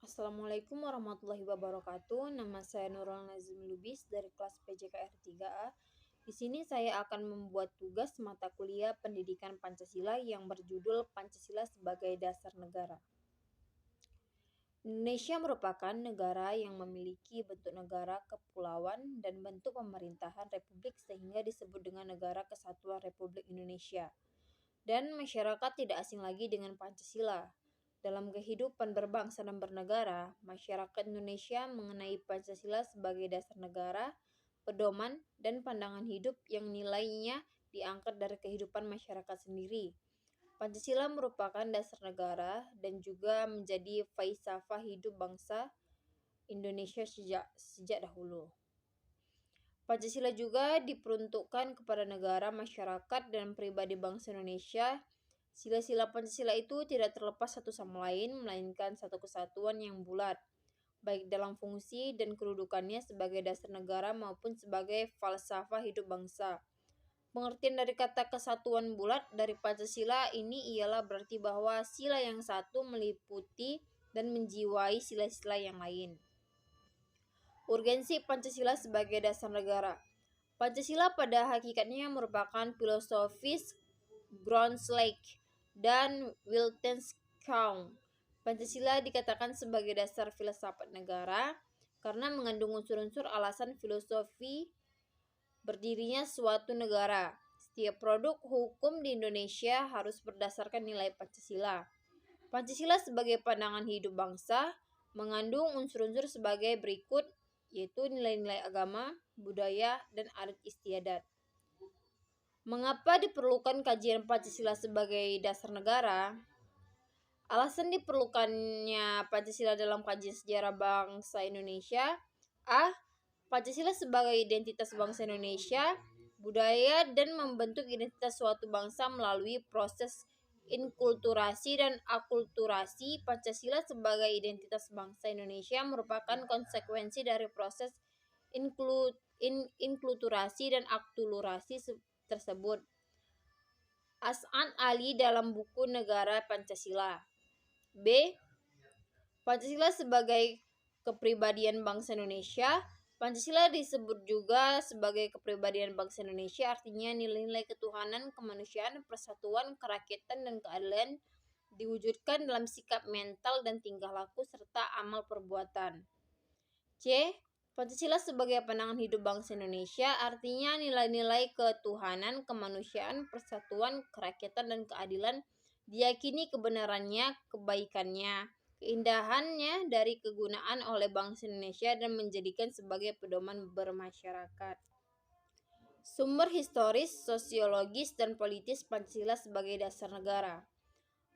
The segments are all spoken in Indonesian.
Assalamualaikum warahmatullahi wabarakatuh. Nama saya Nurul Nazim Lubis dari kelas PJKR 3A. Di sini saya akan membuat tugas mata kuliah Pendidikan Pancasila yang berjudul Pancasila sebagai Dasar Negara. Indonesia merupakan negara yang memiliki bentuk negara kepulauan dan bentuk pemerintahan republik sehingga disebut dengan Negara Kesatuan Republik Indonesia. Dan masyarakat tidak asing lagi dengan Pancasila. Dalam kehidupan berbangsa dan bernegara, masyarakat Indonesia mengenai Pancasila sebagai dasar negara, pedoman, dan pandangan hidup yang nilainya diangkat dari kehidupan masyarakat sendiri. Pancasila merupakan dasar negara dan juga menjadi falsafah hidup bangsa Indonesia sejak dahulu. Pancasila juga diperuntukkan kepada negara, masyarakat, dan pribadi bangsa Indonesia. Sila-sila Pancasila itu tidak terlepas satu sama lain, melainkan satu kesatuan yang bulat, baik dalam fungsi dan kedudukannya sebagai dasar negara maupun sebagai falsafah hidup bangsa. Pengertian dari kata kesatuan bulat dari Pancasila ini ialah berarti bahwa sila yang satu meliputi dan menjiwai sila-sila yang lain. Urgensi Pancasila sebagai dasar negara. Pancasila pada hakikatnya merupakan filosofis Groundslake dan Wittgenstein. Pancasila dikatakan sebagai dasar filsafat negara karena mengandung unsur-unsur alasan filosofi berdirinya suatu negara. Setiap produk hukum di Indonesia harus berdasarkan nilai Pancasila. Pancasila sebagai pandangan hidup bangsa mengandung unsur-unsur sebagai berikut, yaitu nilai-nilai agama, budaya, dan adat istiadat. Mengapa diperlukan kajian Pancasila sebagai dasar negara? Alasan diperlukannya Pancasila dalam kajian sejarah bangsa Indonesia. A. Pancasila sebagai identitas bangsa Indonesia, budaya, dan membentuk identitas suatu bangsa melalui proses inkulturasi dan akulturasi. Pancasila sebagai identitas bangsa Indonesia merupakan konsekuensi dari proses inkulturasi dan akulturasi tersebut. As'ad Ali dalam buku Negara Pancasila. B. Pancasila sebagai kepribadian bangsa Indonesia. Pancasila disebut juga sebagai kepribadian bangsa Indonesia, artinya nilai-nilai ketuhanan, kemanusiaan, persatuan, kerakyatan, dan keadilan diwujudkan dalam sikap mental dan tingkah laku serta amal perbuatan. C. Pancasila sebagai pandangan hidup bangsa Indonesia, artinya nilai-nilai ketuhanan, kemanusiaan, persatuan, kerakyatan, dan keadilan diyakini kebenarannya, kebaikannya, keindahannya dari kegunaan oleh bangsa Indonesia dan menjadikan sebagai pedoman bermasyarakat. Sumber historis, sosiologis, dan politis Pancasila sebagai dasar negara.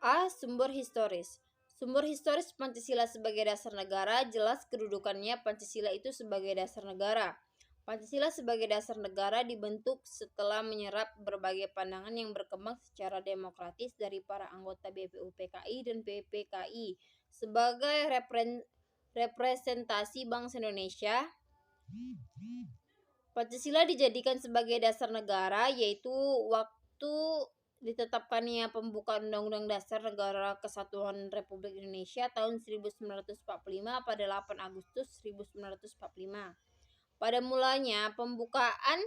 A. Sumber historis. Sumber historis Pancasila sebagai dasar negara jelas kedudukannya Pancasila itu sebagai dasar negara. Pancasila sebagai dasar negara dibentuk setelah menyerap berbagai pandangan yang berkembang secara demokratis dari para anggota BPUPKI dan PPKI sebagai representasi bangsa Indonesia. Pancasila dijadikan sebagai dasar negara yaitu waktu ditetapkannya pembukaan Undang-Undang Dasar Negara Kesatuan Republik Indonesia tahun 1945 pada 8 Agustus 1945. Pada mulanya pembukaan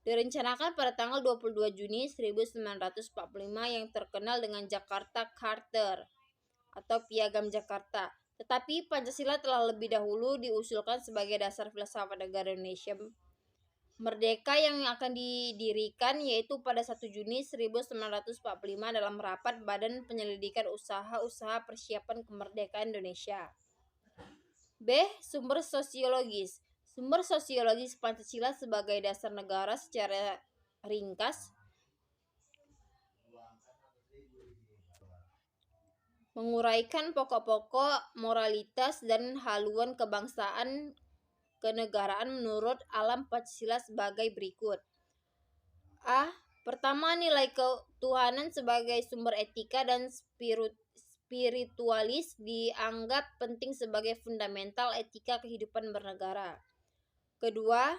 direncanakan pada tanggal 22 Juni 1945 yang terkenal dengan Jakarta Charter atau Piagam Jakarta. Tetapi Pancasila telah lebih dahulu diusulkan sebagai dasar filsafat negara Indonesia merdeka yang akan didirikan yaitu pada 1 Juni 1945 dalam rapat Badan Penyelidikan Usaha-usaha Persiapan Kemerdekaan Indonesia. B. Sumber sosiologis. Sumber sosiologis Pancasila sebagai dasar negara secara ringkas menguraikan pokok-pokok moralitas dan haluan kebangsaan kenegaraan menurut alam Pancasila sebagai berikut. A. Pertama, nilai ketuhanan sebagai sumber etika dan spiritualis dianggap penting sebagai fundamental etika kehidupan bernegara. Kedua,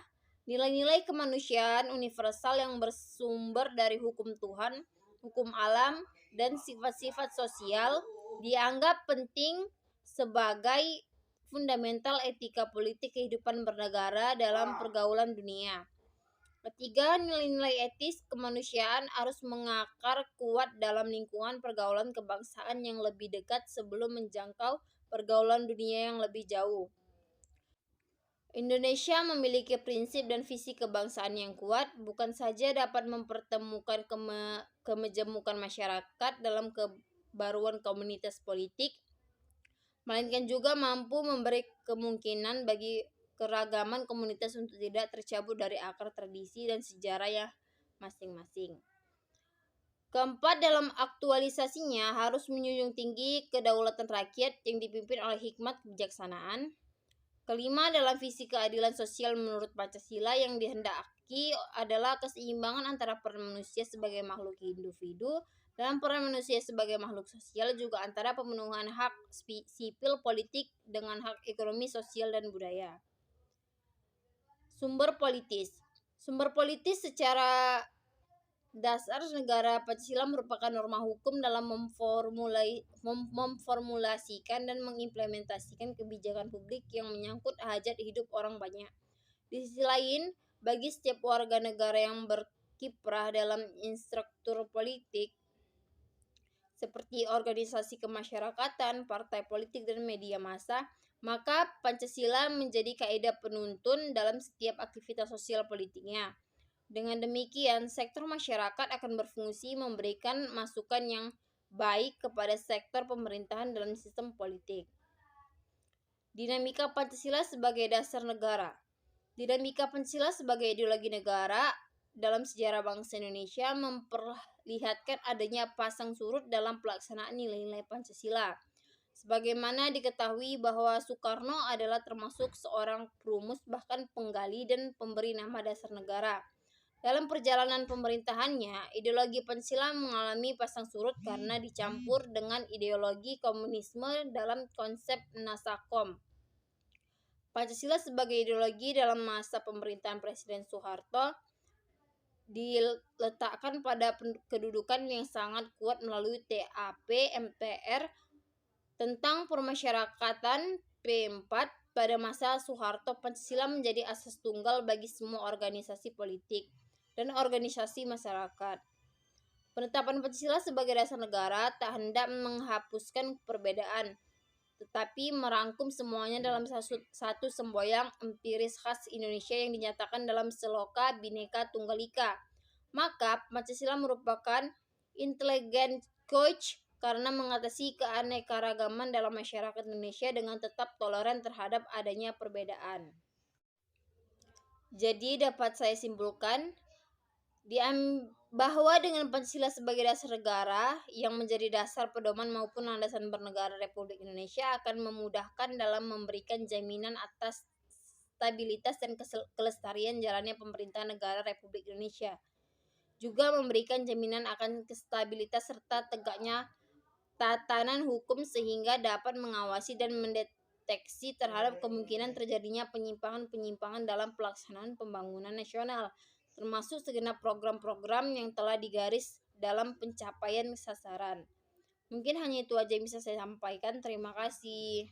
nilai-nilai kemanusiaan universal yang bersumber dari hukum Tuhan, hukum alam, dan sifat-sifat sosial dianggap penting sebagai fundamental etika politik kehidupan bernegara dalam pergaulan dunia. Ketiga, nilai-nilai etis kemanusiaan harus mengakar kuat dalam lingkungan pergaulan kebangsaan yang lebih dekat sebelum menjangkau pergaulan dunia yang lebih jauh. Indonesia memiliki prinsip dan visi kebangsaan yang kuat, bukan saja dapat mempertemukan kemejemukan masyarakat dalam kebaruan komunitas politik, melainkan juga mampu memberi kemungkinan bagi keragaman komunitas untuk tidak tercabut dari akar tradisi dan sejarahnya masing-masing. Keempat, dalam aktualisasinya harus menjunjung tinggi kedaulatan rakyat yang dipimpin oleh hikmat kebijaksanaan. Kelima, dalam visi keadilan sosial menurut Pancasila yang dihendaki adalah keseimbangan antara peran manusia sebagai makhluk individu dalam peran manusia sebagai makhluk sosial, juga antara pemenuhan hak sipil politik dengan hak ekonomi, sosial, dan budaya. Sumber politis secara dasar negara Pancasila merupakan norma hukum dalam memformulasikan dan mengimplementasikan kebijakan publik yang menyangkut hajat hidup orang banyak. Di sisi lain, bagi setiap warga negara yang berkiprah dalam instruktur politik seperti organisasi kemasyarakatan, partai politik, dan media massa, maka Pancasila menjadi kaidah penuntun dalam setiap aktivitas sosial politiknya. Dengan demikian, sektor masyarakat akan berfungsi memberikan masukan yang baik kepada sektor pemerintahan dalam sistem politik. Dinamika Pancasila sebagai dasar negara. Dinamika Pancasila sebagai ideologi negara dalam sejarah bangsa Indonesia memperlihatkan adanya pasang surut dalam pelaksanaan nilai-nilai Pancasila. Sebagaimana diketahui bahwa Soekarno adalah termasuk seorang perumus bahkan penggali dan pemberi nama dasar negara. Dalam perjalanan pemerintahannya, ideologi Pancasila mengalami pasang surut karena dicampur dengan ideologi komunisme dalam konsep Nasakom. Pancasila sebagai ideologi dalam masa pemerintahan Presiden Soeharto diletakkan pada kedudukan yang sangat kuat melalui TAP MPR tentang permasyarakatan P4. Pada masa Soeharto, Pancasila menjadi asas tunggal bagi semua organisasi politik dan organisasi masyarakat. Penetapan Pancasila sebagai dasar negara tak hendak menghapuskan perbedaan, tetapi merangkum semuanya dalam satu semboyan empiris khas Indonesia yang dinyatakan dalam Seloka Bhinneka Tunggal Ika. Maka Pancasila merupakan intelligent coach karena mengatasi keanekaragaman dalam masyarakat Indonesia dengan tetap toleran terhadap adanya perbedaan. Jadi dapat saya simpulkan bahwa dengan Pancasila sebagai dasar negara yang menjadi dasar pedoman maupun landasan bernegara Republik Indonesia akan memudahkan dalam memberikan jaminan atas stabilitas dan kelestarian jalannya pemerintahan negara Republik Indonesia. Juga memberikan jaminan akan stabilitas serta tegaknya tatanan hukum sehingga dapat mengawasi dan mendeteksi terhadap kemungkinan terjadinya penyimpangan-penyimpangan dalam pelaksanaan pembangunan nasional, termasuk segenap program-program yang telah digaris dalam pencapaian sasaran. Mungkin hanya itu aja yang bisa saya sampaikan. Terima kasih.